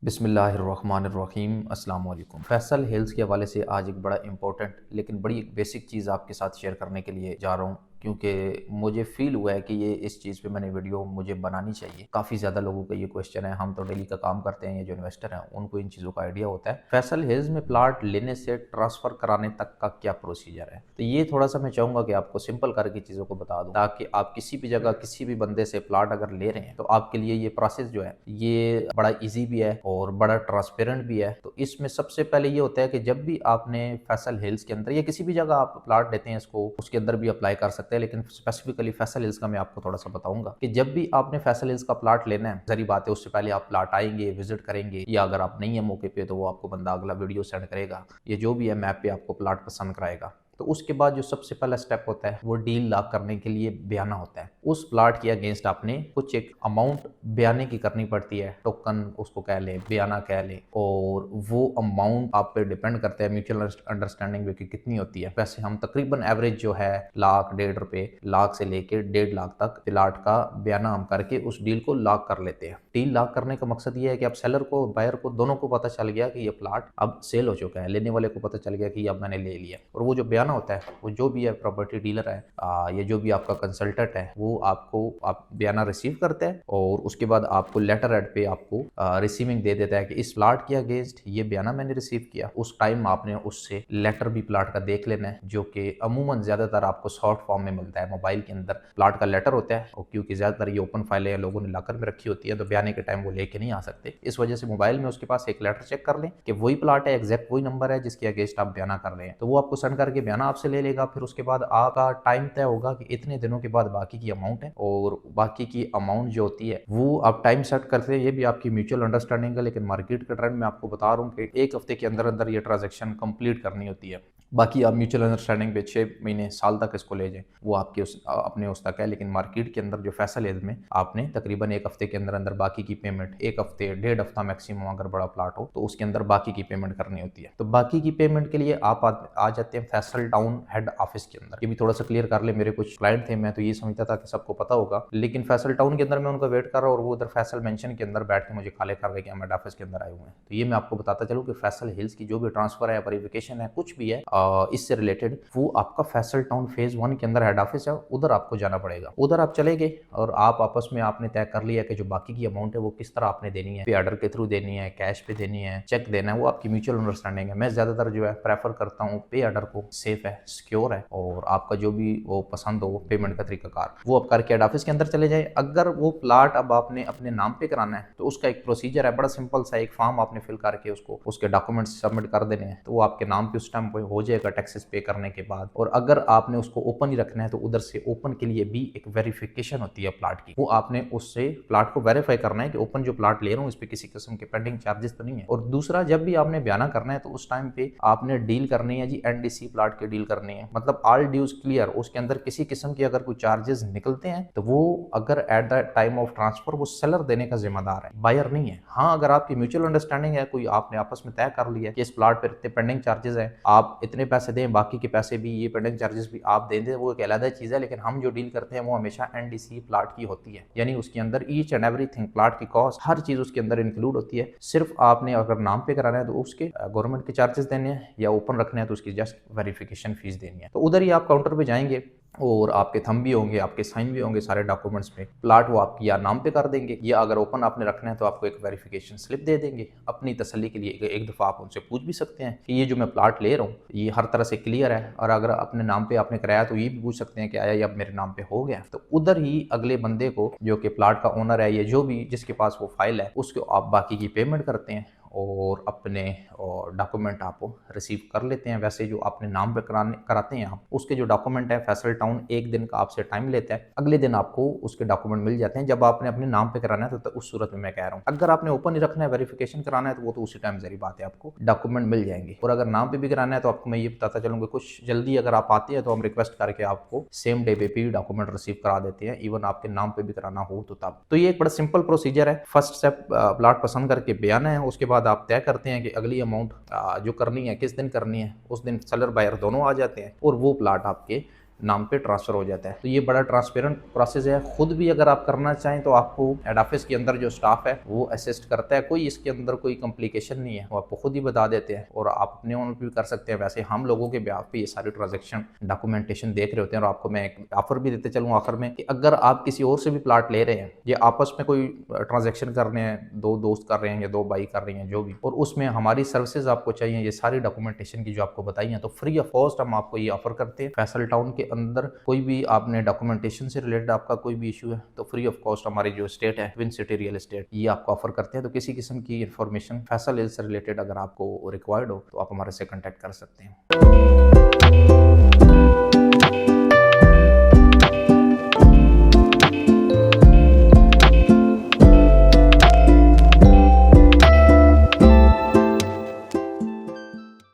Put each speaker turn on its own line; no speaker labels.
बिस्मिल्लाहिर्रहमानिर्रहीम अस्सलाम वालेकुम। फैसल हिल्स के हवाले से आज एक बड़ा इंपॉर्टेंट लेकिन बड़ी एक बेसिक चीज़ आपके साथ शेयर करने के लिए जा रहा हूँ, क्योंकि मुझे फ़ील हुआ है कि ये इस चीज़ पे मैंने वीडियो मुझे बनानी चाहिए। काफ़ी ज़्यादा लोगों का ये क्वेश्चन है, हम तो डेली का काम करते हैं, ये जो इन्वेस्टर हैं उनको इन चीज़ों का आइडिया होता है। फैसल हिल्स में प्लाट लेने से ट्रांसफ़र कराने तक का क्या प्रोसीजर है, तो ये थोड़ा सा मैं चाहूँगा कि आपको सिंपल करके चीज़ों को बता दूँ, ताकि आप किसी भी जगह किसी भी बंदे से प्लाट अगर ले रहे हैं तो आपके लिए ये प्रोसेस जो है ये बड़ा ईजी भी है और बड़ा ट्रांसपेरेंट भी है। तो इसमें सबसे पहले ये होता है कि जब भी आपने फैसल हिल्स के अंदर या किसी भी जगह आप प्लाट लेते हैं, इसको उसके अंदर भी अप्लाई कर सकते हैं, लेकिन स्पेसिफिकली फैसल हिल्स का मैं आपको थोड़ा सा बताऊंगा कि जब भी आपने फैसल हिल्स का प्लाट लेना है, जरी बात है उससे पहले आप प्लाट आएंगे, विजिट करेंगे, या अगर आप नहीं है मौके पे तो वो आपको बंदा अगला वीडियो सेंड करेगा, ये जो भी है मैप पे आपको प्लाट पसंद कराएगा। तो उसके बाद जो सबसे पहला स्टेप होता है वो डील लॉक करने के लिए बयाना होता है। उस प्लाट के अगेंस्ट आपने कुछ एक अमाउंट बयाने की करनी पड़ती है, टोकन उसको कह लें, बयाना कह लें, और वो अमाउंट आप पे डिपेंड करता है म्यूचुअल अंडरस्टैंडिंग पे कि कितनी होती है। वैसे हम तकरीबन एवरेज जो है लाख 1.5 रुपए, लाख से लेके 1.5 लाख तक प्लाट का बयाना हम करके उस डील को लॉक कर लेते हैं। डील लॉक करने का मकसद ये है कि अब सेलर को, बायर को, दोनों को पता चल गया कि ये प्लाट अब सेल हो चुका है, लेने वाले को पता चल गया कि अब मैंने ले लिया। और वो जो बयाना होता है वो जो भी है प्रॉपर्टी डीलर है या जो भी आपका कंसल्टेंट है वो आपको आप बयाना रिसीव करता है, और उसके बाद आपको लेटर हेड पे आपको रिसीविंग दे देता है कि इस प्लाट के अगेंस्ट ये बयाना मैंने रिसीव किया। उस टाइम आपने उससे लेटर भी प्लाट का देख लेना है, जो कि अमूमन ज्यादातर आपको सॉफ्ट फॉर्म में मिलता है। मोबाइल के अंदर प्लाट का लेटर होता है, और क्योंकि ज्यादातर ये ओपन फाइलें लोगों ने लॉकर में रखी होती है तो बयाने के टाइम वो लेके नहीं आ सकते, इस वजह से मोबाइल में उसके पास एक लेटर चेक कर लें कि वही प्लाट है, एग्जैक्ट वही नंबर है जिसके अगेंस्ट आप बयाना कर रहे हैं, तो वो आपको सेंड करके बयाना आपसे ले लेगा। फिर उसके बाद आपका टाइम तय होगा कि इतने दिनों के बाद बाकी की अमाउंट है, और बाकी की अमाउंट जो होती है वो आप टाइम सेट करते हैं। ये भी आपकी म्यूचुअल अंडरस्टैंडिंग है, लेकिन मार्केट का ट्रेंड मैं आपको बता रहा हूँ कि 1 हफ्ते के अंदर अंदर ये ट्रांजेक्शन कंप्लीट करनी होती है। बाकी आप म्यूचुअल अंडरस्टैंडिंग पे 6 महीने साल तक इसको ले जाएं, वो आपके अपने उस तक है, लेकिन मार्केट के अंदर जो फैसल एज में आपने तकरीबन 1 हफ्ते के अंदर अंदर बाकी की पेमेंट, 1 हफ्ते 1.5 हफ्ता मैक्सिमम अगर बड़ा प्लाट हो तो उसके अंदर बाकी की पेमेंट करनी होती है। तो बाकी की पेमेंट के लिए आप आ जाते हैं फैसल टाउन हेड ऑफिस के अंदर। ये भी थोड़ा सा क्लियर कर ले, मेरे कुछ क्लाइंट थे, मैं तो ये समझता था कि सबको पता होगा, लेकिन फैसल टाउन के अंदर मैं उनका वेट कर रहा हूँ और वो उधर फैसल मेंशन के अंदर बैठ के मुझे कॉल कर रहे हैं हेड ऑफिस के अंदर आए हुए हैं। तो ये मैं आपको बताता चलूँ कि फैसल हिल्स की जो भी ट्रांसफर है, वेरिफिकेशन है, कुछ भी है इससे रिलेटेड, वो आपका फैसल टाउन फेज 1 के अंदर हेड ऑफिस है, उधर आपको जाना पड़ेगा। उधर आप चले गए और आप आपस में आपने तय कर लिया कि जो बाकी की अमाउंट है वो किस तरह आपने देनी है, पे ऑर्डर के थ्रू देनी है, कैश पे देनी है, चेक देना है, वो आपकी म्यूचुअल अंडरस्टैंडिंग है। मैं ज्यादातर जो है प्रेफर करता हूँ पे ऑर्डर को, सेफ है, सिक्योर है, और आपका जो भी वो पसंद हो पेमेंट का तरीकाकार वो आप करके हेड ऑफिस के अंदर चले जाए। अगर वो प्लाट अब आपने अपने नाम पे कराना है तो उसका एक प्रोसीजर है, बड़ा सिंपल सा, एक फॉर्म आपने फिल करके उसको उसके डॉक्यूमेंट्स सबमिट कर देने हैं, तो वो आपके नाम पे उस टाइम पे हो जाएगा टैक्सेस पे करने के बाद। और अगर आपने उसको ओपन ही रखना है तो उधर से ओपन के लिए भी एक वेरिफिकेशन होती है प्लाट की, वो आपने उससे प्लाट को वेरीफाई करना है कि ओपन जो प्लाट ले रहा हूँ इस पे किसी किस्म के पेंडिंग चार्जेस तो नहीं है। और दूसरा, जब भी आपने बयाना करना है तो उस टाइम पे आपने डील करनी है जी, एनडीसी प्लाट की डील करनी है, मतलब ऑल ड्यूज क्लियर। उसके अंदर किसी किस्म की अगर कोई चार्जेस निकलते हैं तो वो अगर at the time of transfer वो सेलर देने का जिम्मेदार है, बायर नहीं है। हाँ, अगर आपकी म्यूचुअल अंडरस्टैंडिंग है, कोई आपने आपस में तय कर लिया कि इस प्लाट पर इतने पेंडिंग चार्जेस है, आप इतने पैसे दें, बाकी के पैसे भी, ये पेंडिंग चार्जेस भी आप दें, वो एक अलग चीज है। लेकिन हम जो डील करते हैं वो हमेशा एनडीसी प्लाट की होती है, यानी उसके अंदर ईच एंड एवरीथिंग, प्लाट की कॉस्ट, हर चीज उसके अंदर इंक्लूड होती है। सिर्फ आपने अगर नाम पे कराना है तो उसके गवर्नमेंट के चार्जेस देने हैं, या ओपन रखना है तो उसकी जस्ट वेरिफिकेशन फीस देनी है। तो उधर ही आप काउंटर पे जाएंगे और आपके थंब भी होंगे, आपके साइन भी होंगे सारे डॉक्यूमेंट्स में, प्लाट वो आपकी या नाम पे कर देंगे, या अगर ओपन आपने रखना है तो आपको एक वेरिफिकेशन स्लिप दे देंगे। अपनी तसल्ली के लिए एक दफ़ा आप उनसे पूछ भी सकते हैं कि ये जो मैं प्लाट ले रहा हूँ ये हर तरह से क्लियर है, और अगर अपने नाम पे आपने कराया तो ये भी पूछ सकते हैं कि आया ये अब मेरे नाम पे हो गया। तो उधर ही अगले बंदे को, जो कि प्लाट का ओनर है, ये जो भी जिसके पास वो फाइल है, उसको आप बाकी की पेमेंट करते हैं और अपने डॉक्यूमेंट आप रिसीव कर लेते हैं। वैसे जो अपने नाम पे कराते हैं आप, उसके जो डॉक्यूमेंट है फैसल टाउन 1 दिन का आपसे टाइम लेता है, अगले दिन आपको उसके डॉक्यूमेंट मिल जाते हैं। जब आपने अपने नाम पे कराना है तो उस सूरत में मैं कह रहा हूँ, अगर आपने ओपन ही रखना है, वेरिफिकेशन कराना है, तो वो तो उसी टाइम जरी बात है, आपको डॉक्यूमेंट मिल जाएंगे। और अगर नाम पे भी कराना है तो आपको मैं ये बताता चलूँगा, कुछ जल्दी अगर आप आते हैं तो हम रिक्वेस्ट करके आपको सेम डे पे भी डॉक्यूमेंट रिसीव करा देते हैं, इवन आपके नाम पे भी कराना हो तो तब। तो ये एक बड़ा सिंपल प्रोसीजर है। फर्स्ट स्टेप प्लाट पसंद करके बयाना है, उसके बाद आप तय करते हैं कि अगली अमाउंट जो करनी है किस दिन करनी है, उस दिन सेलर बायर दोनों आ जाते हैं और वो प्लाट आपके नाम पे ट्रांसफ़र हो जाता है। तो ये बड़ा ट्रांसपेरेंट प्रोसेस है। खुद भी अगर आप करना चाहें तो आपको हेड ऑफिस के अंदर जो स्टाफ है वो असिस्ट करता है, कोई इसके अंदर कोई कॉम्प्लिकेशन नहीं है, वो आपको खुद ही बता देते हैं और आप अपने ओन भी कर सकते हैं। वैसे हम लोगों के ब्याह पे ये सारी ट्रांजेक्शन डॉक्यूमेंटेशन देख रहे होते हैं। और आपको मैं एक ऑफर भी देते चलूँ आखिर में कि अगर आप किसी और से भी प्लाट ले रहे हैं, ये आपस में कोई ट्रांजेक्शन कर रहे हैं, दो दोस्त कर रहे हैं या दो भाई कर रही हैं जो भी, और उसमें हमारी सर्विसेज आपको चाहिए, ये सारी डॉक्यूमेंटेशन की जो आपको बताई है, तो फ्री ऑफ कॉस्ट हम आपको ये ऑफर करते हैं। फैसल टाउन के अंदर कोई भी आपने डॉक्यूमेंटेशन से रिलेटेड आपका कोई भी इशू है तो फ्री ऑफ कॉस्ट हमारी जो स्टेट है ट्विन सिटी रियल एस्टेट, ये आपको ऑफर करते हैं। तो किसी किस्म की इन्फॉर्मेशन फैसल हिल्स से रिलेटेड अगर आपको रिक्वायर्ड हो तो आप हमारे से कॉन्टैक्ट कर सकते हैं।